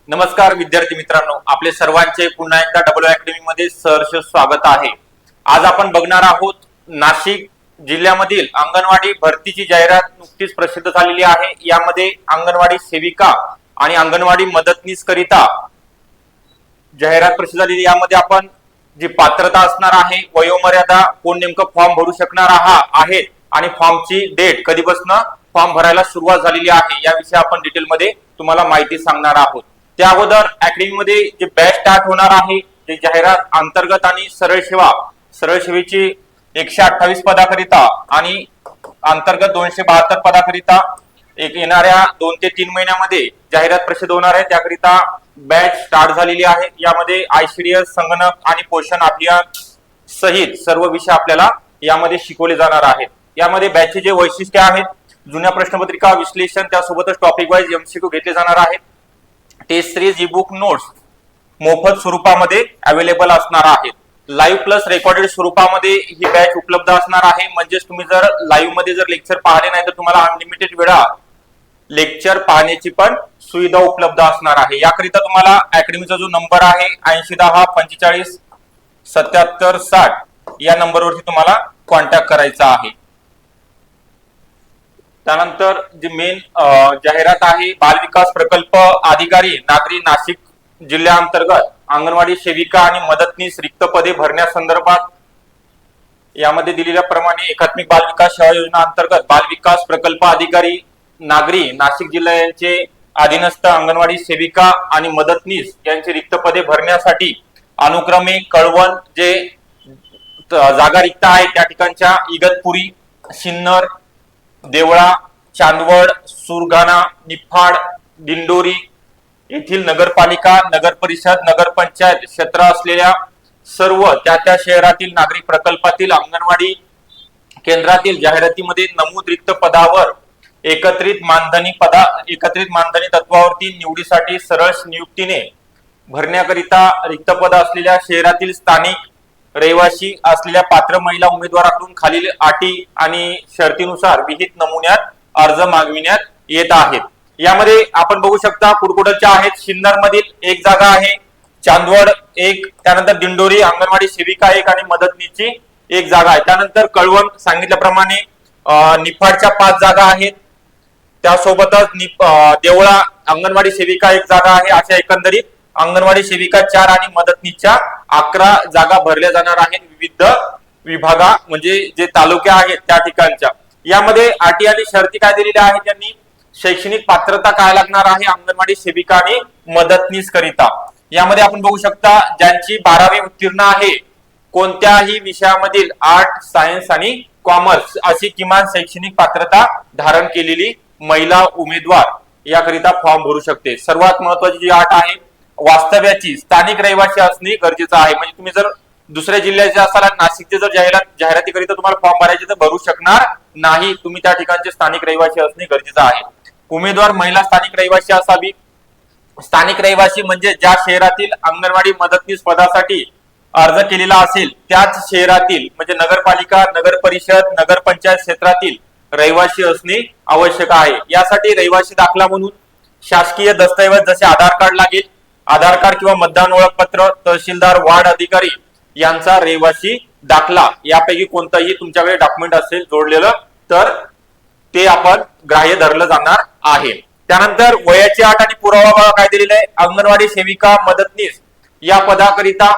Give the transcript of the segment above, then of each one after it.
नमस्कार विद्यार्थी मित्रांनो, आपले सर्वांचे पुन्हा एकदा डबल अकॅडमी मध्ये सहर्ष स्वागत आहे। आज आपण बघणार आहोत नाशिक जिल्ह्यामधील अंगणवाडी भरतीची जाहिरात नुकतीच प्रसिद्ध झालेली आहे। यामध्ये अंगणवाडी सेविका आणि अंगणवाडी मदतनीस करिता जाहिरात प्रसिद्ध झालेली। यामध्ये आपण जी पात्रता असणार आहे, वयोमर्यादा, कोण नेमकं फॉर्म भरू शकणार आहे आणि फॉर्मची डेट कधीपासून फॉर्म भरायला सुरुवात झालेली आहे याविषयी आपण डिटेल मध्ये तुम्हाला माहिती सांगणार आहोत। त्या अगोदर अकॅडमी मध्ये जे बॅच स्टार्ट होणार आहे ते जाहिरात अंतर्गत आणि सरळ सेवेची 128 पदाकरिता आणि अंतर्गत 272 पदाकरिता येणाऱ्या 2 ते 3 महिन्यामध्ये जाहिरात प्रसिद्ध होणार आहे। त्याकरिता बॅच स्टार्ट झालेली आहे। यामध्ये आयसीडीएस, संगणक आणि पोषण अभियान सहित सर्व विषय आपल्याला यामध्ये शिकवले जाणार आहेत। यामध्ये बॅचचे जे वैशिष्ट्य आहेत, जुन्या प्रश्नपत्रिका विश्लेषण, त्यासोबतच टॉपिक वाईज एमसीक्यू घेतले जाणार आहेत। Test series, e book, notes मोफत स्वरूपामध्ये अवेलेबल असणार आहेत। लाईव्ह प्लस रेकॉर्डेड स्वरूपामध्ये ही बॅच उपलब्ध असणार आहे। म्हणजे तुम्ही जर लाईव्ह मध्ये जर लेक्चर पाहिले नाही तर तुम्हाला अनलिमिटेड वेळा लेक्चर पाहण्याची पण सुविधा उपलब्ध असणार आहे। याकरिता तुम्हाला अकॅडमीचा जो नंबर आहे 8010 45 77 60 या नंबरवरती तुम्हाला कॉन्टॅक्ट करायचा आहे। त्यानंतर जी मेन जाहिरात आहे, बाल विकास प्रकल्प अधिकारी नागरी नाशिक जिल्ह्याअंतर्गत अंगणवाडी सेविका आणि मदतनीस रिक्त पदे भरण्यासंदर्भात यामध्ये दिलेल्याप्रमाणे एकात्मिक बाल विकास सेवा योजना अंतर्गत बाल विकास प्रकल्प अधिकारी नागरी नाशिक जिल्हा यांचे अधीनस्थ अंगणवाडी सेविका आणि मदतनीस यांची रिक्त पदे भरण्यासाठी अनुक्रमे कळवण जे जागा रिक्त आहे त्या ठिकाणच्या इगतपुरी, सिन्नर, देवळा, चांदवड, सुरगाणा, निफाड, दिंडोरी येथील नगरपालिका, नगर परिषद, नगरपंचायत क्षेत्र असलेल्या सर्व त्या शहरातील नागरिक प्रकल्पातील अंगणवाडी केंद्रातील जाहिरातीमध्ये नमूद रिक्त पदावर एकत्रित मानधनी तत्वावरती निवडीसाठी सरळ नियुक्तीने भरण्याकरिता रिक्त पद असलेल्या शहरातील स्थानिक रहिवासी असलेल्या पात्र महिला उमेदवाराकडून खालील अटी आणि शर्तीनुसार विहित नमुन्यात अर्ज मागविण्यात येत आहेत। यामध्ये आपण बघू शकता कुडकुडच्या आहेत, सिन्नर मधील 1 जागा आहे, चांदवड 1, त्यानंतर दिंडोरी अंगणवाडी सेविका 1 आणि मदतनीसची 1 जागा आहे। त्यानंतर कळवण सांगितल्याप्रमाणे निफाडच्या 5 जागा आहेत, त्यासोबतच देवळा अंगणवाडी सेविका 1 जागा आहे। अशा एकंदरीत अंगणवाडी सेविका 4 आणि मदतनीसच्या 11 जागा भरल्या जाणार आहेत विविध विभागा म्हणजे जे तालुके आहेत त्या ठिकाणच्या। यामध्ये अटी आणि शर्ती काय दिलेल्या आहेत, त्यांनी शैक्षणिक पात्रता काय लागणार आहे अंगणवाडी सेविका आणि मदतनीस करिता। यामध्ये आपण बघू शकता ज्यांची 12वी उत्तीर्ण आहे, कोणत्याही विषयामधील आर्ट, सायन्स आणि कॉमर्स अशी किमान शैक्षणिक पात्रता धारण केलेली महिला उमेदवार याकरिता फॉर्म भरू शकते। सर्वात महत्वाची जी अट आहे, वास्तव्याची स्थानिक रहिवासी असणे गरजेचं आहे। म्हणजे तुम्ही जर दुसऱ्या जिल्ह्याचे असाल आणि नाशिकचे जर जाहिरातीकरिता तुम्हाला फॉर्म भरायचे तर भरू शकणार नाही, तुम्ही त्या ठिकाणचे स्थानिक रहिवासी असणे गरजेचं आहे। उमेदवार महिला स्थानिक रहिवासी असावी। स्थानिक रहिवासी म्हणजे ज्या शहरातील अंगणवाडी मदतनीस पदासाठी अर्ज केलेला असेल त्याच शहरातील म्हणजे नगरपालिका, नगर परिषद, नगरपंचायत क्षेत्रातील रहिवासी असणे आवश्यक आहे। यासाठी रहिवासी दाखला म्हणून शासकीय दस्तऐवज जसे आधार कार्ड लागेल, आधार कार्ड किंवा मतदान ओळखपत्र, तहसीलदार, वार्ड अधिकारी यांचा रहिवासी दाखला यापैकी कोणताही तुमच्याकडे डॉक्युमेंट असेल जोडलेलं तर ते आपण ग्राह्य धरलं जाणार आहे। त्यानंतर वयाची अट आणि पुरावा काय दिलेला आहे, अंगणवाडी सेविका मदतनीस या पदाकरिता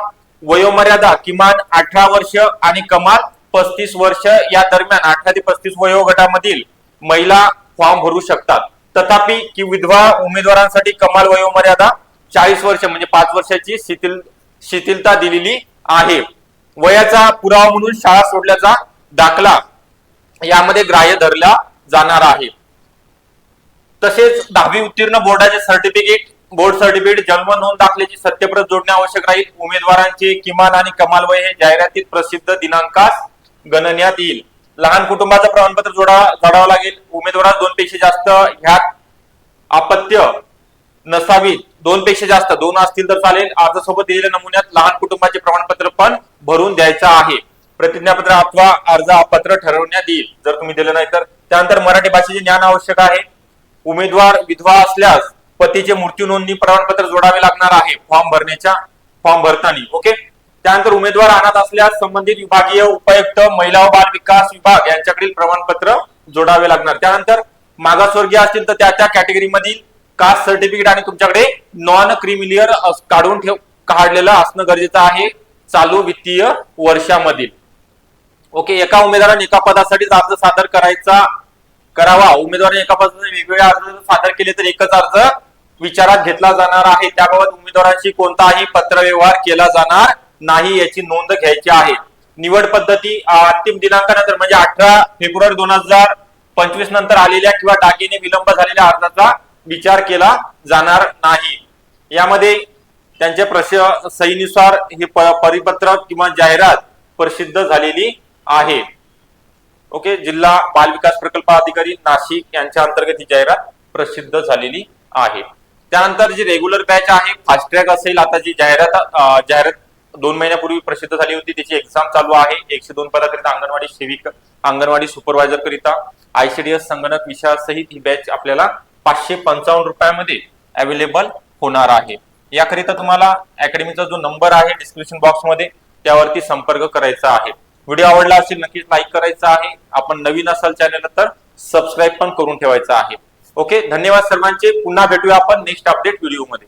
वयोमर्यादा किमान 18 वर्ष आणि कमाल 35 वर्ष या दरम्यान 18 ते 35 वयोगटामधील महिला फॉर्म भरू शकतात। तथापि की विधवा उमेदवारांसाठी कमाल वयोमर्यादा 40 वर्ष म्हणजे 5 वर्षाची शिथिलता दिलेली आहे। वयाचा पुरावा म्हणून शाळा सोडल्याचा दाखला यामध्ये ग्राह्य धरला जाणार आहे। तसेच 10वी उत्तीर्ण बोर्ड सर्टिफिकेट, जन्म नोंद दाखल्याची सत्यप्रत जोडणे आवश्यक राहील। उमेदवारांचे किमान आणि कमाल वय हे जाहिरातीत प्रसिद्ध दिनांकास गणण्यात येईल। लहान कुटुंबाचं प्रमाणपत्र जोडावं लागेल। उमेदवारास 2 पेक्षा जास्त ह्यात अपत्य नसावी, 2 पेक्षा जास्त 2 असतील तर चालेल। अर्जासोबत दिलेल्या नमुन्यात लहान कुटुंबाचे प्रमाणपत्र पण भरून द्यायचं आहे। प्रतिज्ञापत्र अथवा अर्ज अपत्र ठरवण्यात येईल जर तुम्ही दिलं नाही तर। त्यानंतर मराठी भाषेचे ज्ञान आवश्यक आहे। उमेदवार विधवा असल्यास पतीचे मृत्यू नोंदणी प्रमाणपत्र जोडावे लागणार आहे फॉर्म भरताना. ओके. त्यानंतर उमेदवार अनाथ असल्यास संबंधित विभागीय उपायुक्त महिला व बाल विकास विभाग यांच्याकडील प्रमाणपत्र जोडावे लागणार. त्यानंतर मागासवर्गीय असतील तर त्या कॅटेगरी मधील कास्ट सर्टिफिकेट आणि तुमच्याकडे नॉन क्रिमिलियर काढलेलं असणं गरजेचं आहे चालू वित्तीय वर्षामधील. ओके. एका उमेदवाराने एका पदासाठी अर्ज सादर करावा. उमेदवाराने एका पदासाठी वेगवेगळे अर्ज सादर केले तर एकच अर्ज विचारात घेतला जाणार आहे. त्याबाबत उमेदवारांशी कोणताही पत्रव्यवहार केला जाणार नाही याची नोंद घ्यायची आहे. निवड पद्धती अंतिम दिनांकानंतर म्हणजे 18 फेब्रुवारी 2025 नंतर आलेल्या किंवा टाकीने विलंब झालेल्या अर्जाचा विचार केला जाणार नाही. यामध्ये त्यांच्या सहीनुसार हे परिपत्रक किंवा जाहिरात प्रसिद्ध झालेली आहे. ओके. जिल्हा बाल विकास प्रकल्प अधिकारी नाशिक यांच्या अंतर्गत ही जाहिरात प्रसिद्ध झालेली आहे. त्यानंतर जी रेग्युलर बॅच आहे फास्ट ट्रॅक असेल. आता जी जाहिरात 2 महिन्यापूर्वी प्रसिद्ध झाली होती त्याची एक्झाम चालू आहे. 102 पदाकरिता अंगणवाडी सेविका अंगणवाडी सुपरवायझर करिता ICDS संगणक विषयासहित ही बॅच आपल्याला 555 रुपयामध्ये अवेलेबल होणार आहे. याकरिता तुम्हाला अकॅडमीचा जो नंबर आहे डिस्क्रिप्शन बॉक्स मध्ये त्यावरती संपर्क करायचा आहे. व्हिडिओ आवडला असेल नक्कीच लाईक करायचा आहे. आपण नवीन असाल चॅनल तर सबस्क्राईब पण करून ठेवायचा आहे. ओके. धन्यवाद सर्वांचे. पुन्हा भेटूया आपण नेक्स्ट अपडेट व्हिडिओ मध्ये.